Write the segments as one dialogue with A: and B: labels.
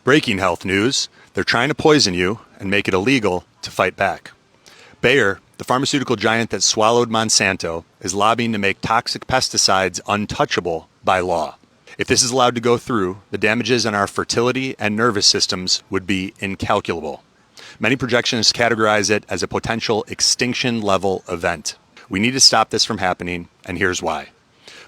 A: Breaking health news. They're trying to poison you and make it illegal to fight back. Bayer, the pharmaceutical giant that swallowed Monsanto, is lobbying to make toxic pesticides untouchable by law. If this is allowed to go through, the damages on our fertility and nervous systems would be incalculable. Many projections categorize it as a potential extinction-level event. We need to stop this from happening, and here's why.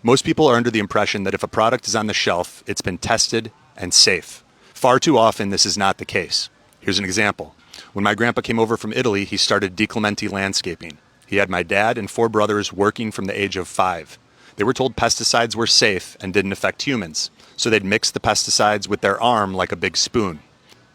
A: Most people are under the impression that if a product is on the shelf, it's been tested and safe. Far too often, this is not the case. Here's an example. When my grandpa came over from Italy, he started DiClemente Landscaping. He had my dad and 4 brothers working from the age of 5. They were told pesticides were safe and didn't affect humans, so they'd mix the pesticides with their arm like a big spoon.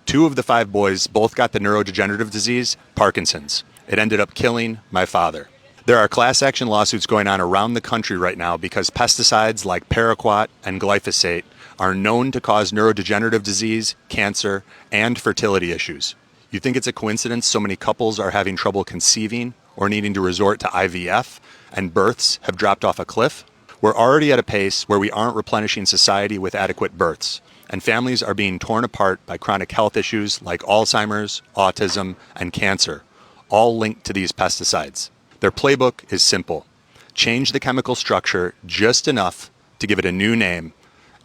A: 2 of the 5 boys both got the neurodegenerative disease, Parkinson's. It ended up killing my father. There are class action lawsuits going on around the country right now because pesticides like paraquat and glyphosate are known to cause neurodegenerative disease, cancer, and fertility issues. You think it's a coincidence so many couples are having trouble conceiving or needing to resort to IVF and births have dropped off a cliff? We're already at a pace where we aren't replenishing society with adequate births, and families are being torn apart by chronic health issues like Alzheimer's, autism, and cancer, all linked to these pesticides. Their playbook is simple. Change the chemical structure just enough to give it a new name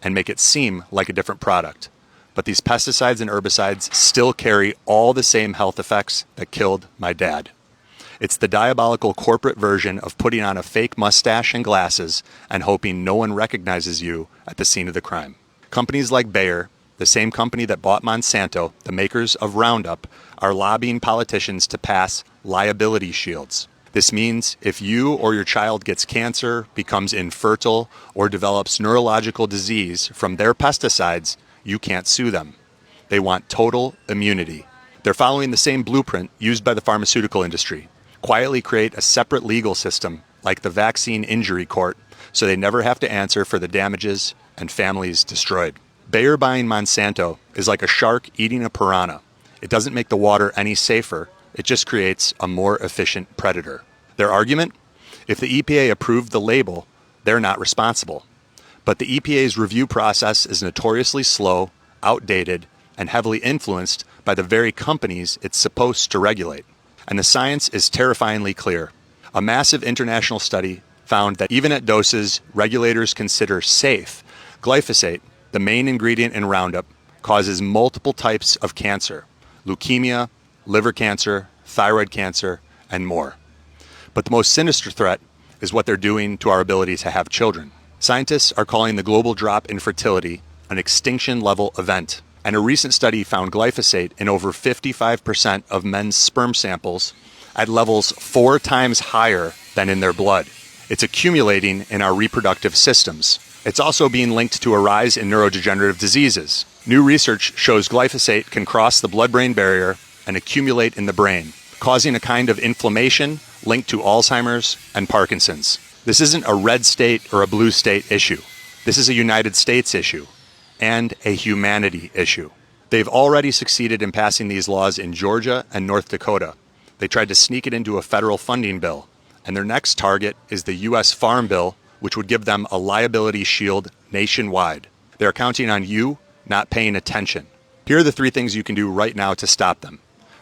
A: and make it seem like a different product. But these pesticides and herbicides still carry all the same health effects that killed my dad. It's the diabolical corporate version of putting on a fake mustache and glasses and hoping no one recognizes you at the scene of the crime. Companies like Bayer, the same company that bought Monsanto, the makers of Roundup, are lobbying politicians to pass liability shields. This means if you or your child gets cancer, becomes infertile, or develops neurological disease from their pesticides, you can't sue them. They want total immunity. They're following the same blueprint used by the pharmaceutical industry. Quietly create a separate legal system, like the vaccine injury court, so they never have to answer for the damages and families destroyed. Bayer buying Monsanto is like a shark eating a piranha. It doesn't make the water any safer. It just creates a more efficient predator. Their argument? If the EPA approved the label, they're not responsible. But the EPA's review process is notoriously slow, outdated, and heavily influenced by the very companies it's supposed to regulate. And the science is terrifyingly clear. A massive international study found that even at doses regulators consider safe, glyphosate, the main ingredient in Roundup, causes multiple types of cancer: leukemia, liver cancer, thyroid cancer, and more. But the most sinister threat is what they're doing to our ability to have children. Scientists are calling the global drop in fertility an extinction-level event. And a recent study found glyphosate in over 55% of men's sperm samples at levels 4 times higher than in their blood. It's accumulating in our reproductive systems. It's also being linked to a rise in neurodegenerative diseases. New research shows glyphosate can cross the blood-brain barrier and accumulate in the brain, causing a kind of inflammation linked to Alzheimer's and Parkinson's. This isn't a red state or a blue state issue. This is a United States issue and a humanity issue. They've already succeeded in passing these laws in Georgia and North Dakota. They tried to sneak it into a federal funding bill, and their next target is the U.S. Farm Bill, which would give them a liability shield nationwide. They're counting on you not paying attention. Here are the 3 things you can do right now to stop them.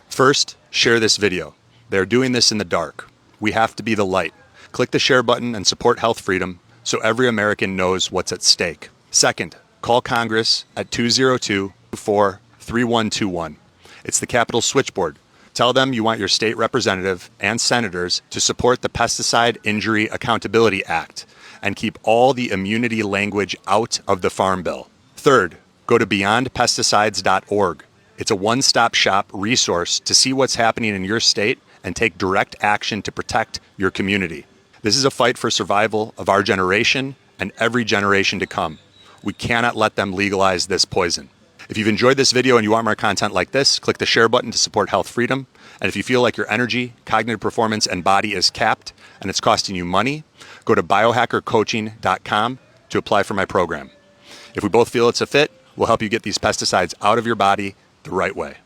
A: First, share this video. They're doing this in the dark. We have to be the light. Click the share button and support health freedom so every American knows what's at stake. Second, call Congress at 202-224-3121. It's the Capitol switchboard. Tell them you want your state representative and senators to support the Pesticide Injury Accountability Act and keep all the immunity language out of the Farm Bill. Third, go to beyondpesticides.org. It's a one-stop shop resource to see what's happening in your state and take direct action to protect your community. This is a fight for survival of our generation and every generation to come. We cannot let them legalize this poison. If you've enjoyed this video and you want more content like this, click the share button to support health freedom. And if you feel like your energy, cognitive performance, and body is capped and it's costing you money, go to biohackercoaching.com to apply for my program. If we both feel it's a fit, we'll help you get these pesticides out of your body the right way.